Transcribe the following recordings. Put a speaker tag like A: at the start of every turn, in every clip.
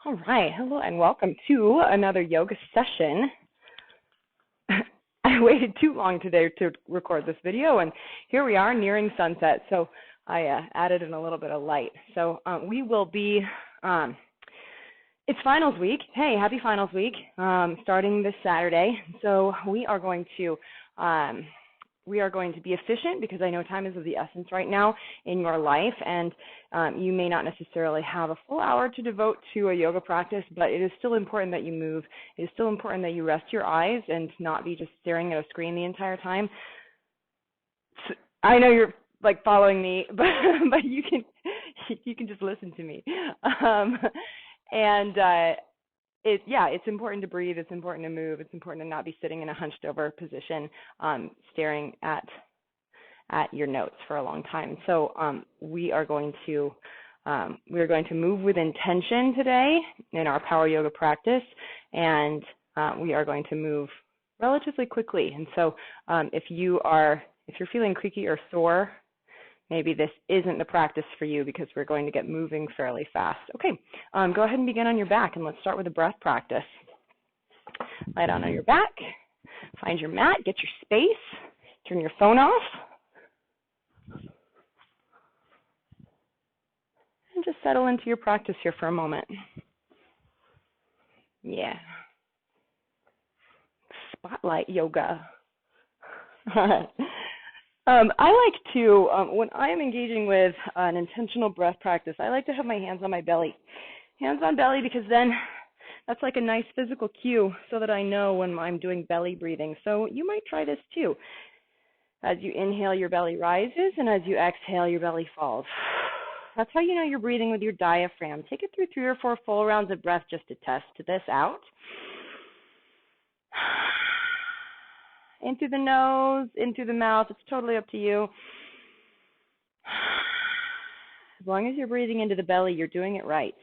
A: All right, hello and welcome to another yoga session. I waited too long today to record this video, and here we are nearing sunset, so I added in a little bit of light. So we will be, it's finals week. Hey, happy finals week, starting this Saturday. So we are going to be efficient because I know time is of the essence right now in your life, and you may not necessarily have a full hour to devote to a yoga practice, but it is still important that you move. It is still important that you rest your eyes and not be just staring at a screen the entire time. So, I know you're like following me, but you can just listen to me. It's important to breathe. It's important to move. It's important to not be sitting in a hunched over position, staring at your notes for a long time. So we are going to move with intention today in our power yoga practice, and we are going to move relatively quickly. And so if you're feeling creaky or sore, maybe this isn't the practice for you because we're going to get moving fairly fast. Okay, go ahead and begin on your back, and let's start with a breath practice. Lie down on your back, find your mat, get your space, turn your phone off, and just settle into your practice here for a moment. Yeah. Spotlight yoga. All right. I like to, when I am engaging with an intentional breath practice, I like to have my hands on my belly. Hands on belly, because then that's like a nice physical cue so that I know when I'm doing belly breathing. So you might try this too. As you inhale, your belly rises, and as you exhale, your belly falls. That's how you know you're breathing with your diaphragm. Take it through 3 or 4 full rounds of breath just to test this out. In through the nose, in through the mouth. It's totally up to you. As long as you're breathing into the belly, you're doing it right.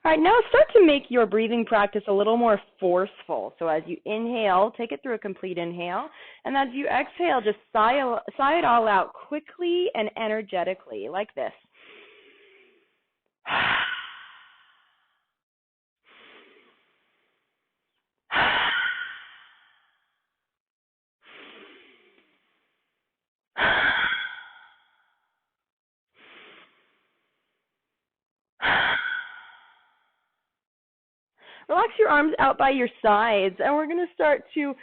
A: All right, now start to make your breathing practice a little more forceful. So as you inhale, take it through a complete inhale. And as you exhale, just sigh it all out quickly and energetically, like this. Relax your arms out by your sides, and we're going to start to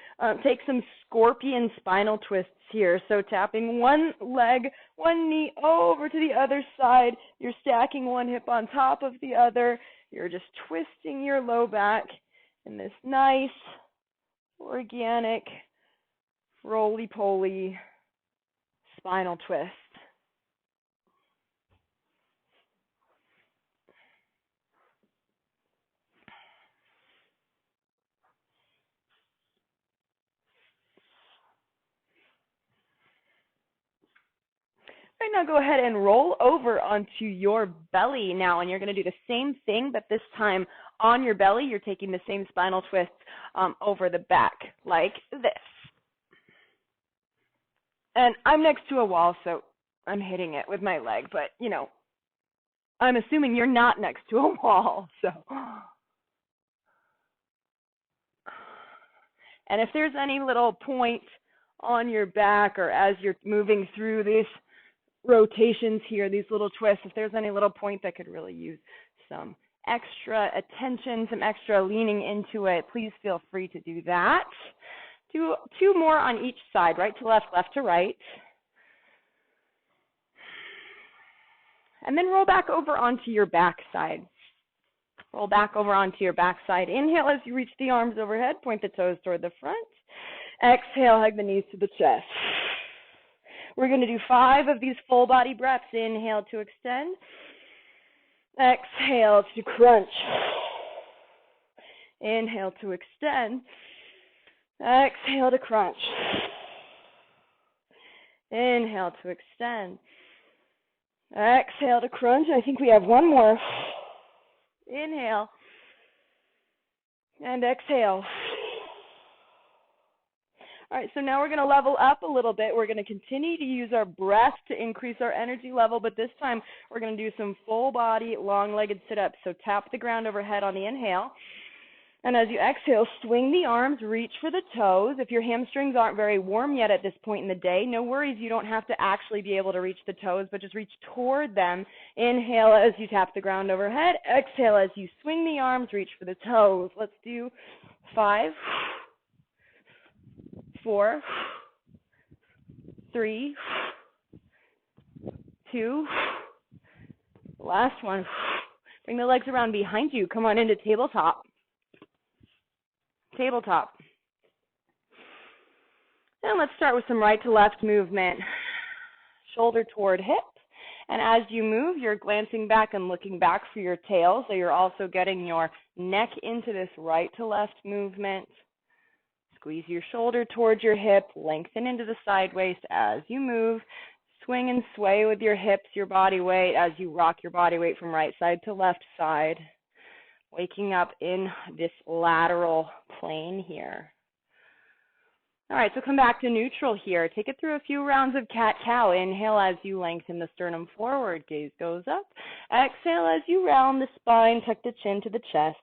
A: take some scorpion spinal twists here. So tapping one leg, one knee over to the other side. You're stacking one hip on top of the other. You're just twisting your low back in this nice, organic, roly-poly spinal twist. Right, now go ahead and roll over onto your belly now, and you're going to do the same thing, but this time on your belly, you're taking the same spinal twist over the back, like this. And I'm next to a wall, so I'm hitting it with my leg, but, you know, I'm assuming you're not next to a wall, so. And if there's any little point on your back or as you're moving through these rotations here, these little twists, if there's any little point that could really use some extra attention, some extra leaning into it, please feel free to do that. Do 2 more on each side, right to left, left to right. And then roll back over onto your back side. Roll back over onto your back side. Inhale as you reach the arms overhead, point the toes toward the front. Exhale, hug the knees to the chest. We're going to do 5 of these full body breaths. Inhale to extend. Exhale to crunch. Inhale to extend. Exhale to crunch. Inhale to extend. Exhale to crunch. I think we have one more. Inhale. And exhale. All right, so now we're going to level up a little bit. We're going to continue to use our breath to increase our energy level, but this time we're going to do some full body, long-legged sit-ups. So tap the ground overhead on the inhale. And as you exhale, swing the arms, reach for the toes. If your hamstrings aren't very warm yet at this point in the day, no worries. You don't have to actually be able to reach the toes, but just reach toward them. Inhale as you tap the ground overhead. Exhale as you swing the arms, reach for the toes. Let's do 5, 4, 3, 2, last one. Bring the legs around behind you. Come on into tabletop. Tabletop. And let's start with some right to left movement. Shoulder toward hip. And as you move, you're glancing back and looking back for your tail, so you're also getting your neck into this right to left movement. Squeeze your shoulder towards your hip, lengthen into the side waist as you move. Swing and sway with your hips, your body weight, as you rock your body weight from right side to left side. Waking up in this lateral plane here. All right, so come back to neutral here. Take it through a few rounds of cat-cow. Inhale as you lengthen the sternum forward. Gaze goes up. Exhale as you round the spine, tuck the chin to the chest.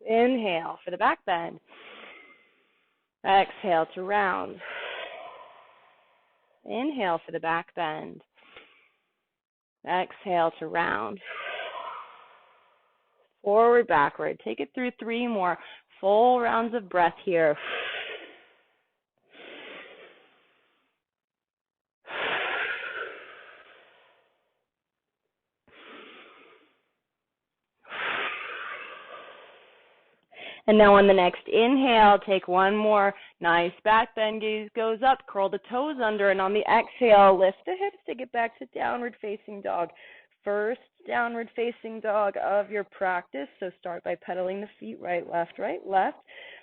A: Inhale for the back bend. Exhale to round. Inhale for the back bend. Exhale to round. Forward, backward. Take it through 3 more full rounds of breath here. And now on the next inhale, take one more nice back bend. Gaze goes up, curl the toes under, and on the exhale, lift the hips to get back to downward facing dog. First downward facing dog of your practice. So start by pedaling the feet right, left, right, left.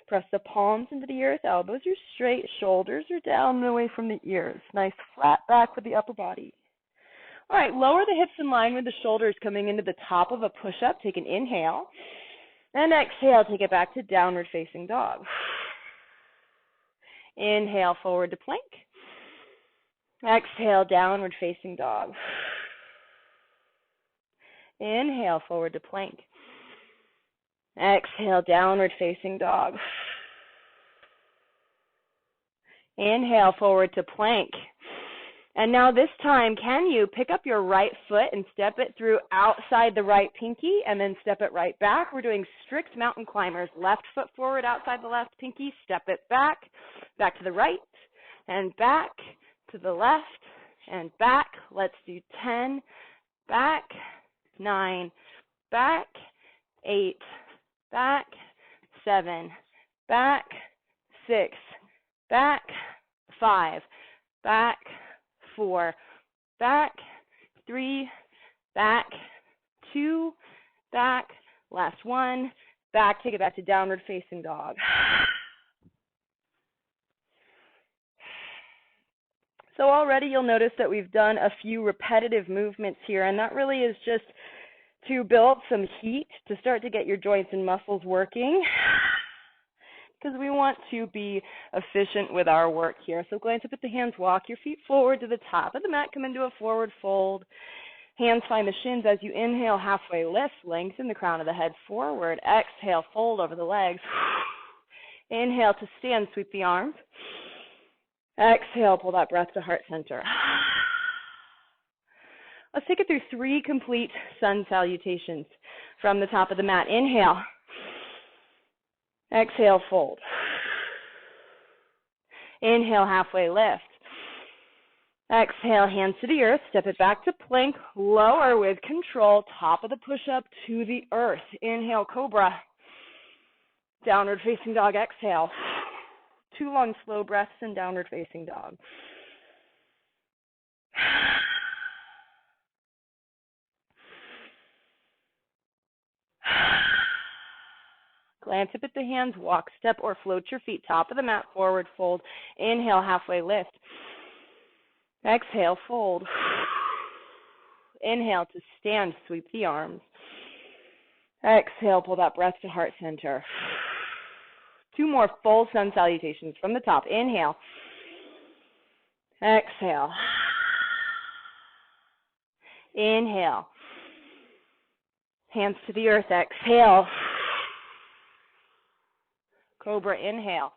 A: Press the palms into the earth, elbows are straight, shoulders are down and away from the ears. Nice flat back with the upper body. All right, lower the hips in line with the shoulders coming into the top of a push-up. Take an inhale. And exhale, take it back to downward facing dog. Inhale, forward to plank. Exhale, downward facing dog. Inhale, forward to plank. Exhale, downward facing dog. Inhale, forward to plank. And now this time, can you pick up your right foot and step it through outside the right pinky and then step it right back? We're doing strict mountain climbers. Left foot forward outside the left pinky, step it back, back to the right, and back to the left, and back. Let's do 10, back, 9, back, 8, back, 7, back, 6, back, 5, back, 4, back, 3, back, 2, back, last one, back, take it back to downward facing dog. So already you'll notice that we've done a few repetitive movements here, and that really is just to build some heat to start to get your joints and muscles working, because we want to be efficient with our work here. So glance up at the hands, walk your feet forward to the top of the mat, come into a forward fold. Hands find the shins as you inhale, halfway lift, lengthen the crown of the head forward. Exhale, fold over the legs. Inhale to stand, sweep the arms. Exhale, pull that breath to heart center. Let's take it through 3 complete sun salutations from the top of the mat. Inhale. Exhale, fold. Inhale, halfway lift. Exhale, hands to the earth. Step it back to plank. Lower with control. Top of the push-up to the earth. Inhale, cobra. Downward facing dog. Exhale. 2 long, slow breaths in downward facing dog. Glance up at the hands, walk, step, or float your feet. Top of the mat, forward fold. Inhale, halfway lift. Exhale, fold. Inhale to stand, sweep the arms. Exhale, pull that breath to heart center. 2 more full sun salutations from the top. Inhale. Exhale. Inhale. Hands to the earth. Exhale. Cobra, inhale.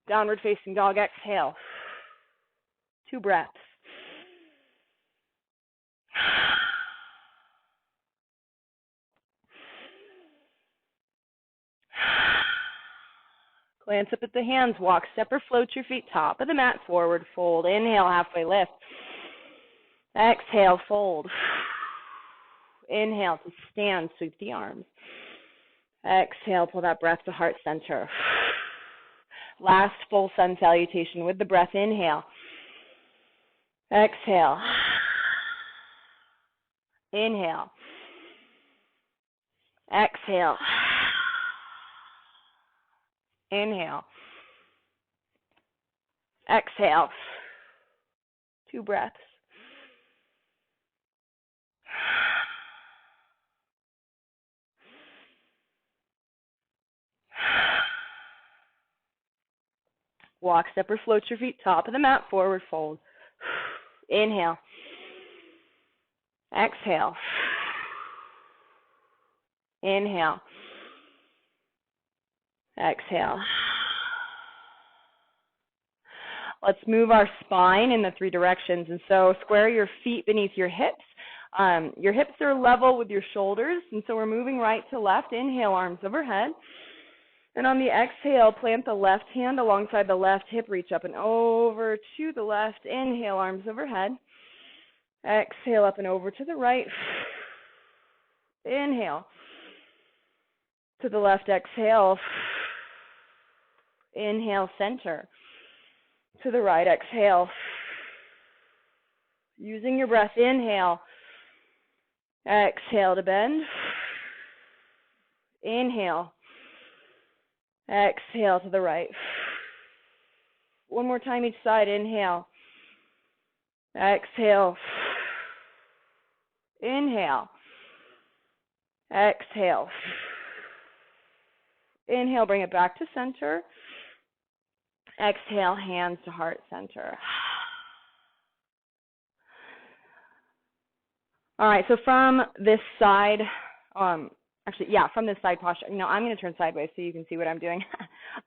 A: Downward facing dog, exhale. 2 breaths. Glance up at the hands. Walk, step, or float your feet top of the mat. Forward fold. Inhale, halfway lift. Exhale, fold. Inhale to stand, sweep the arms. Exhale, pull that breath to heart center. Last full sun salutation with the breath. Inhale. Exhale. Inhale. Exhale. Inhale. Exhale. 2 breaths. Walk, step, or float your feet top of the mat. Forward fold. Inhale. Exhale. Inhale. Exhale. Let's move our spine in the 3 directions. And so square your feet beneath your hips. Your hips are level with your shoulders. And so we're moving right to left. Inhale, arms overhead. And on the exhale, plant the left hand alongside the left hip. Reach up and over to the left. Inhale, arms overhead. Exhale, up and over to the right. Inhale. To the left, exhale. Inhale, center. To the right, exhale. Using your breath, inhale. Exhale to bend. Inhale. Exhale to the right. One more time each side. Inhale. Exhale. Inhale. Exhale. Inhale, bring it back to center. Exhale, hands to heart center. All right, so from this side, from this side posture, I'm going to turn sideways so you can see what I'm doing.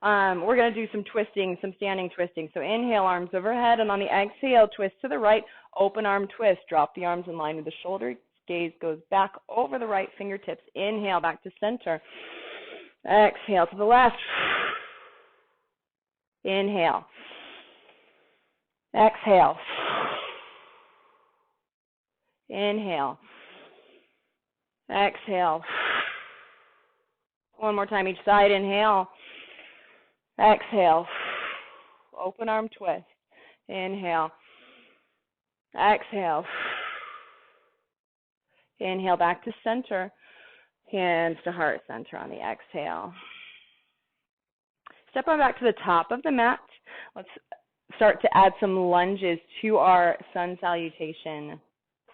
A: We're going to do some twisting, some standing twisting. So inhale, arms overhead, and on the exhale, twist to the right, open arm twist. Drop the arms in line with the shoulder. Gaze goes back over the right fingertips. Inhale, back to center. Exhale to the left. Inhale. Exhale. Inhale. Exhale. One more time each side. Inhale. Exhale. Open arm twist. Inhale. Exhale. Inhale back to center. Hands to heart center on the exhale. Step on back to the top of the mat. Let's start to add some lunges to our sun salutation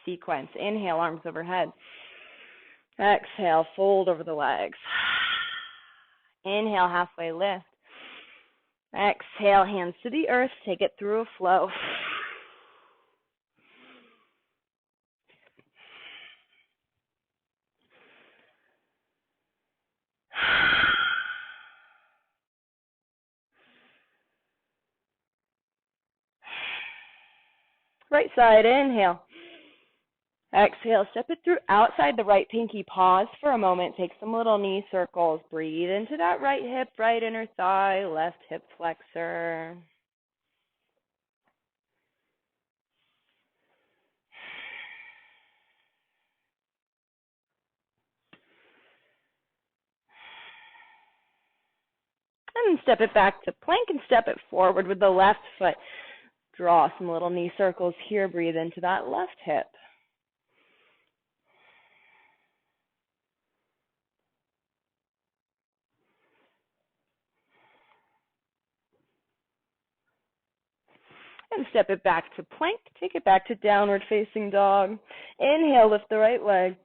A: sequence. Inhale, arms overhead. Exhale, fold over the legs. Inhale, halfway lift. Exhale, hands to the earth. Take it through a flow. Right side, inhale. Exhale, step it through outside the right pinky. Pause for a moment. Take some little knee circles. Breathe into that right hip, right inner thigh, left hip flexor. And step it back to plank and step it forward with the left foot. Draw some little knee circles here. Breathe into that left hip. And step it back to plank. Take it back to downward facing dog. Inhale, lift the right leg.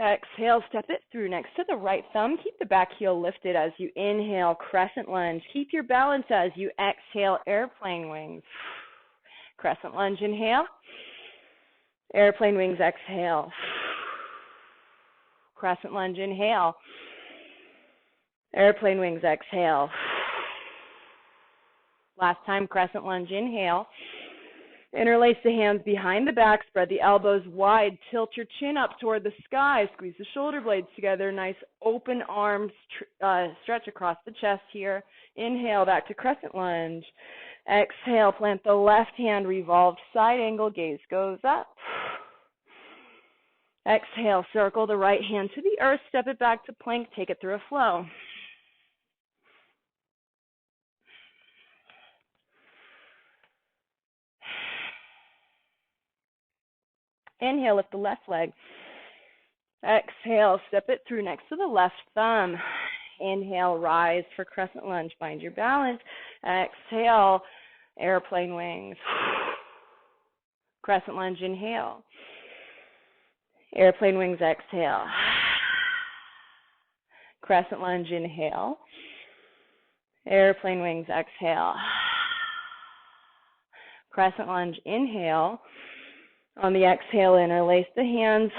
A: Exhale, step it through next to the right thumb. Keep the back heel lifted as you inhale, crescent lunge. Keep your balance as you exhale, airplane wings. Crescent lunge, inhale. Airplane wings, exhale. Crescent lunge, inhale. Airplane wings, exhale. Last time, crescent lunge, inhale. Interlace the hands behind the back, spread the elbows wide, tilt your chin up toward the sky, squeeze the shoulder blades together, nice open arms, stretch across the chest here. Inhale, back to crescent lunge. Exhale, plant the left hand, revolved side angle, gaze goes up. Exhale, circle the right hand to the earth, step it back to plank, take it through a flow. Inhale, lift the left leg. Exhale, step it through next to the left thumb. Inhale, rise for crescent lunge. Find your balance. Exhale, airplane wings. Crescent lunge, inhale. Airplane wings, exhale. Crescent lunge, inhale. Airplane wings, exhale. Crescent lunge, inhale. On the exhale, interlace the hands,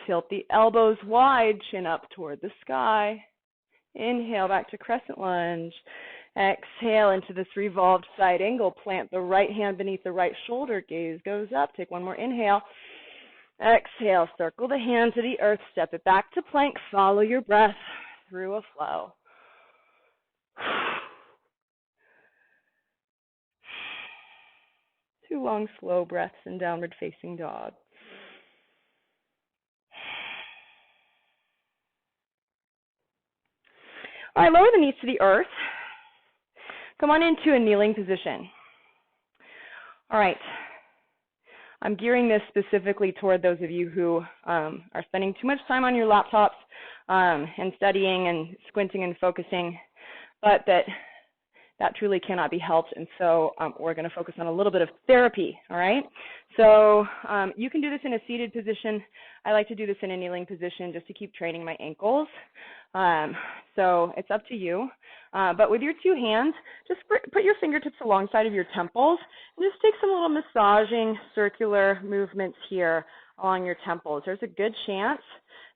A: tilt the elbows wide, chin up toward the sky. Inhale, back to crescent lunge. Exhale into this revolved side angle. Plant the right hand beneath the right shoulder. Gaze goes up. Take one more inhale. Exhale, circle the hand to the earth. Step it back to plank. Follow your breath through a flow. 2 long, slow breaths in downward facing dog. All right, lower the knees to the earth. Come on into a kneeling position. All right. I'm gearing this specifically toward those of you who are spending too much time on your laptops and studying and squinting and focusing, but that truly cannot be helped, and so we're going to focus on a little bit of therapy, all right? So you can do this in a seated position. I like to do this in a kneeling position just to keep training my ankles. So it's up to you. But with your 2 hands, just put your fingertips alongside of your temples and just take some little massaging circular movements here along your temples. There's a good chance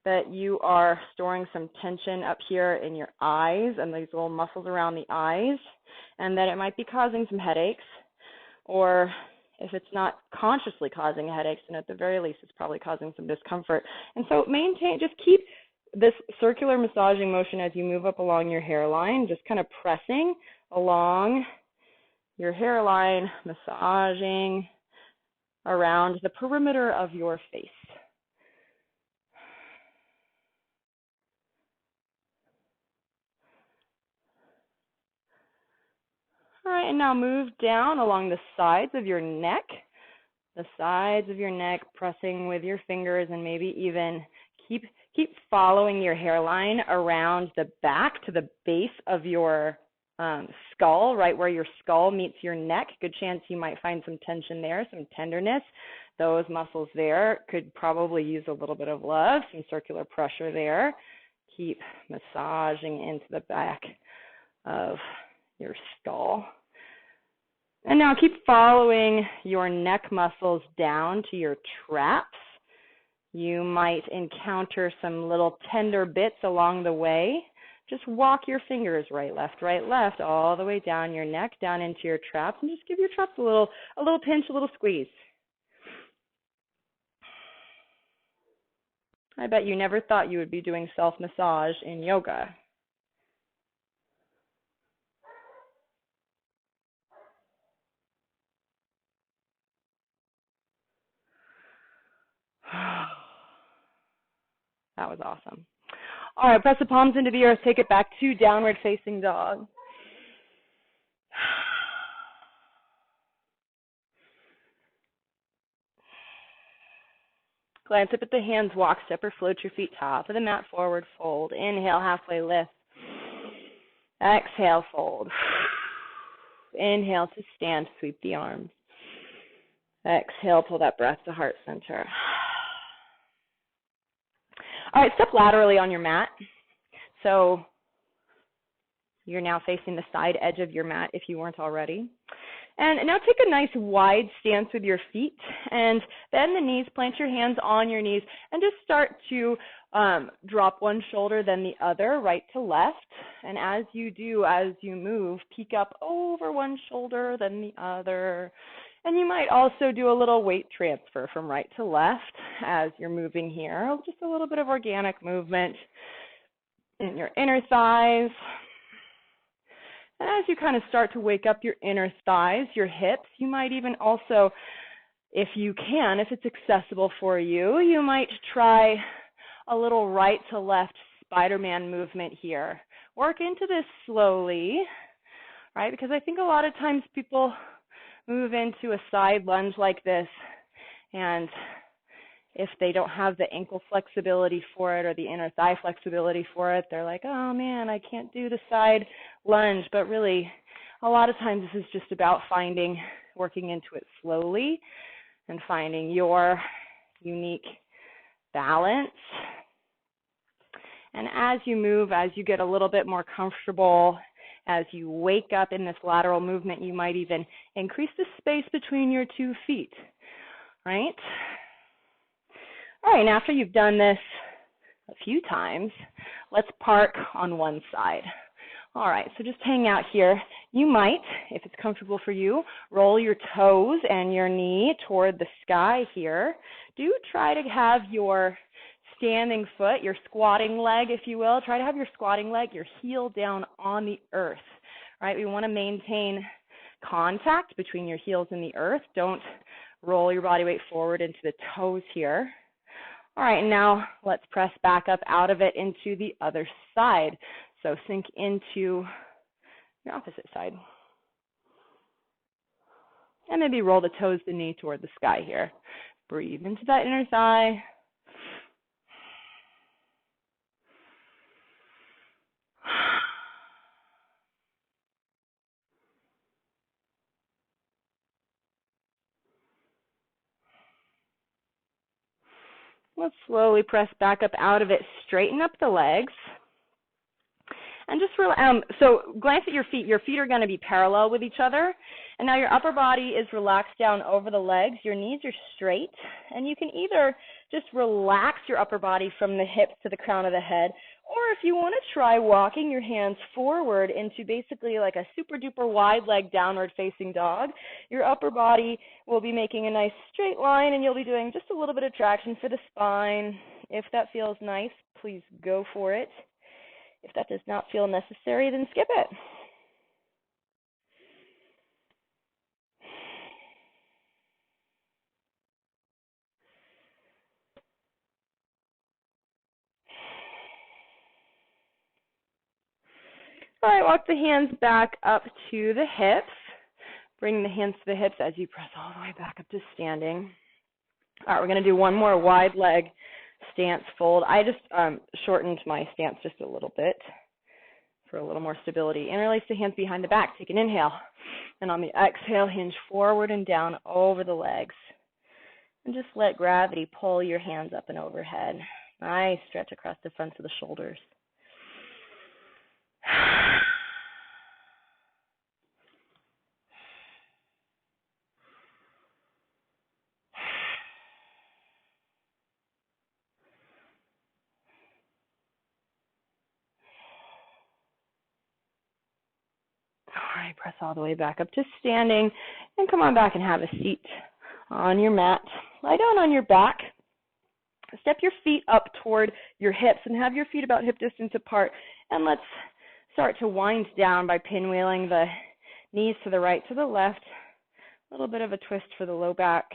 A: that you are storing some tension up here in your eyes and these little muscles around the eyes, and that it might be causing some headaches, or if it's not consciously causing headaches, then at the very least it's probably causing some discomfort. And so just keep this circular massaging motion as you move up along your hairline, just kind of pressing along your hairline, massaging around the perimeter of your face. All right, and now move down along the sides of your neck, pressing with your fingers, and maybe even keep following your hairline around the back to the base of your skull, right where your skull meets your neck. Good chance you might find some tension there, some tenderness. Those muscles there could probably use a little bit of love, some circular pressure there. Keep massaging into the back of your skull. And now keep following your neck muscles down to your traps. You might encounter some little tender bits along the way. Just walk your fingers right, left, all the way down your neck, down into your traps, and just give your traps a little pinch, a little squeeze. I bet you never thought you would be doing self-massage in yoga. That was awesome. All right, press the palms into the earth. Take it back to downward facing dog. Glance up at the hands, walk, step, or float your feet top of the mat, forward fold. Inhale, halfway lift. Exhale, fold. Inhale to stand, sweep the arms. Exhale, pull that breath to heart center. All right, step laterally on your mat. So you're now facing the side edge of your mat if you weren't already. And now take a nice wide stance with your feet and bend the knees, plant your hands on your knees, and just start to drop one shoulder, then the other, right to left. And as you do, as you move, peek up over one shoulder, then the other. And you might also do a little weight transfer from right to left as you're moving here. Just a little bit of organic movement in your inner thighs. And as you kind of start to wake up your inner thighs, your hips, you might even also, if you can, if it's accessible for you, you might try a little right to left Spider-Man movement here. Work into this slowly, right? Because I think a lot of times people move into a side lunge like this, and if they don't have the ankle flexibility for it or the inner thigh flexibility for it, they're like, oh man, I can't do the side lunge. But really, a lot of times this is just about working into it slowly and finding your unique balance. And as you move, as you get a little bit more comfortable, as you wake up in this lateral movement, you might even increase the space between your 2 feet, right? All right, and after you've done this a few times, let's park on one side. All right, so just hang out here. You might, if it's comfortable for you, roll your toes and your knee toward the sky here. Do try to have your standing foot, your squatting leg, if you will, try to have your squatting leg, your heel down on the earth, right? We want to maintain contact between your heels and the earth. Don't roll your body weight forward into the toes here. All right, now let's press back up out of it into the other side. So sink into your opposite side. And maybe roll the toes, the knee toward the sky here. Breathe into that inner thigh. Let's slowly press back up out of it. Straighten up the legs. And just so glance at your feet. Your feet are going to be parallel with each other. And now your upper body is relaxed down over the legs. Your knees are straight. And you can either just relax your upper body from the hips to the crown of the head, or if you want to try walking your hands forward into basically like a super duper wide leg downward facing dog, your upper body will be making a nice straight line, and you'll be doing just a little bit of traction for the spine. If that feels nice, please go for it. If that does not feel necessary, then skip it. All right, walk the hands back up to the hips. Bring the hands to the hips as you press all the way back up to standing. All right, we're going to do one more wide leg stance fold. I just shortened my stance just a little bit for a little more stability. Interlace the hands behind the back. Take an inhale. And on the exhale, hinge forward and down over the legs. And just let gravity pull your hands up and overhead. Nice stretch across the fronts of the shoulders. All right, press all the way back up to standing, and come on back and have a seat on your mat. Lie down on your back. Step your feet up toward your hips and have your feet about hip distance apart. And let's start to wind down by pinwheeling the knees to the right, to the left. A little bit of a twist for the low back.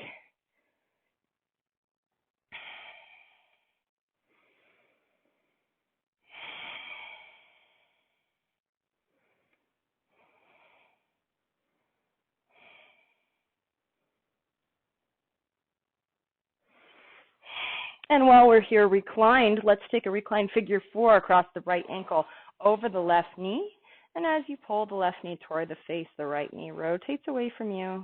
A: And while we're here reclined, let's take a reclined figure 4 across the right ankle over the left knee. And as you pull the left knee toward the face, the right knee rotates away from you.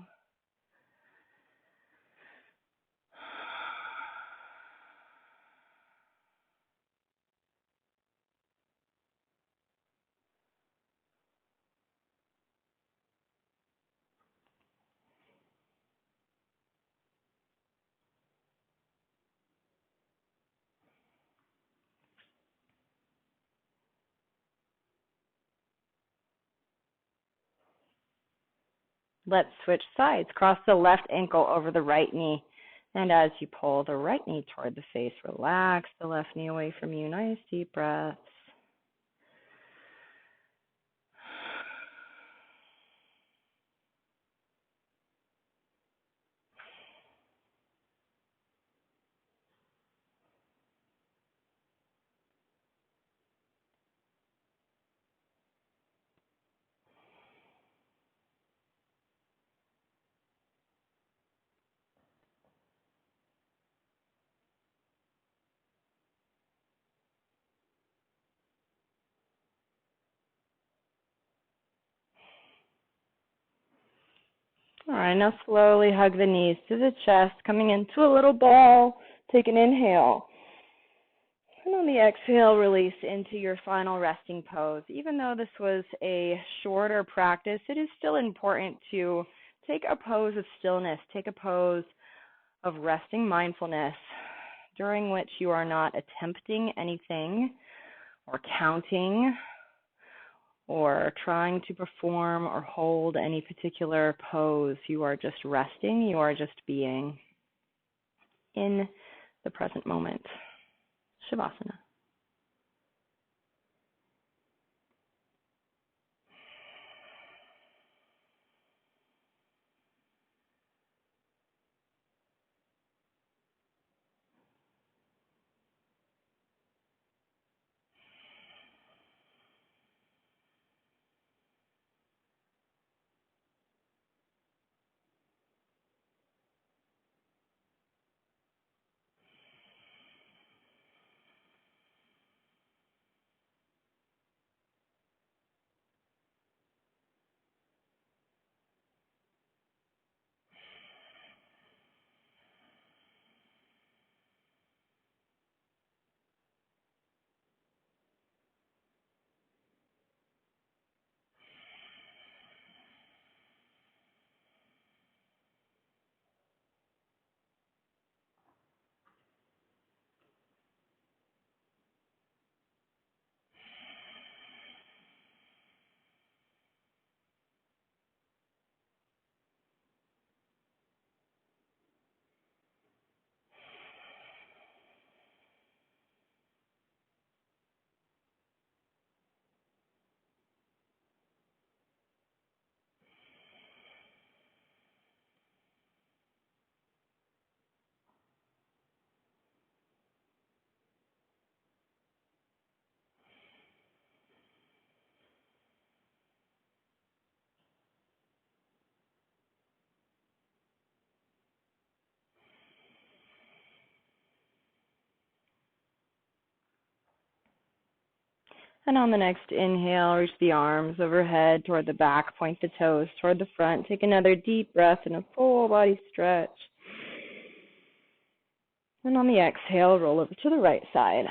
A: Let's switch sides. Cross the left ankle over the right knee. And as you pull the right knee toward the face, relax the left knee away from you. Nice deep breaths. All right, now slowly hug the knees to the chest, coming into a little ball. Take an inhale. And on the exhale, release into your final resting pose. Even though this was a shorter practice, it is still important to take a pose of stillness, take a pose of resting mindfulness, during which you are not attempting anything or counting or trying to perform or hold any particular pose. You are just resting. You are just being in the present moment. Shavasana. And on the next inhale, reach the arms overhead toward the back, point the toes toward the front. Take another deep breath and a full body stretch. And on the exhale, roll over to the right side.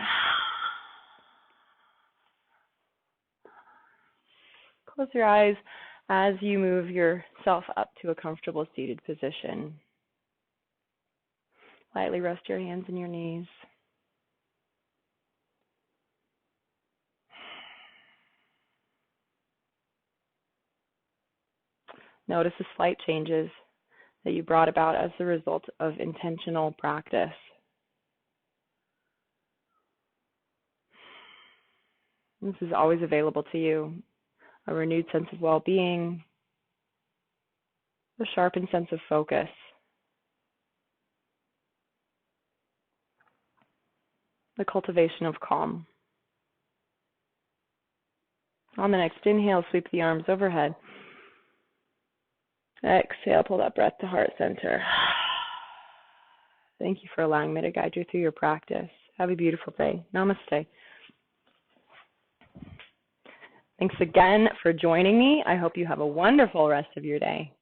A: Close your eyes as you move yourself up to a comfortable seated position. Lightly rest your hands in your knees. Notice the slight changes that you brought about as a result of intentional practice. This is always available to you. A renewed sense of well-being, a sharpened sense of focus. The cultivation of calm. On the next inhale, sweep the arms overhead. Exhale, pull that breath to heart center. Thank you for allowing me to guide you through your practice. Have a beautiful day. Namaste. Thanks again for joining me. I hope you have a wonderful rest of your day.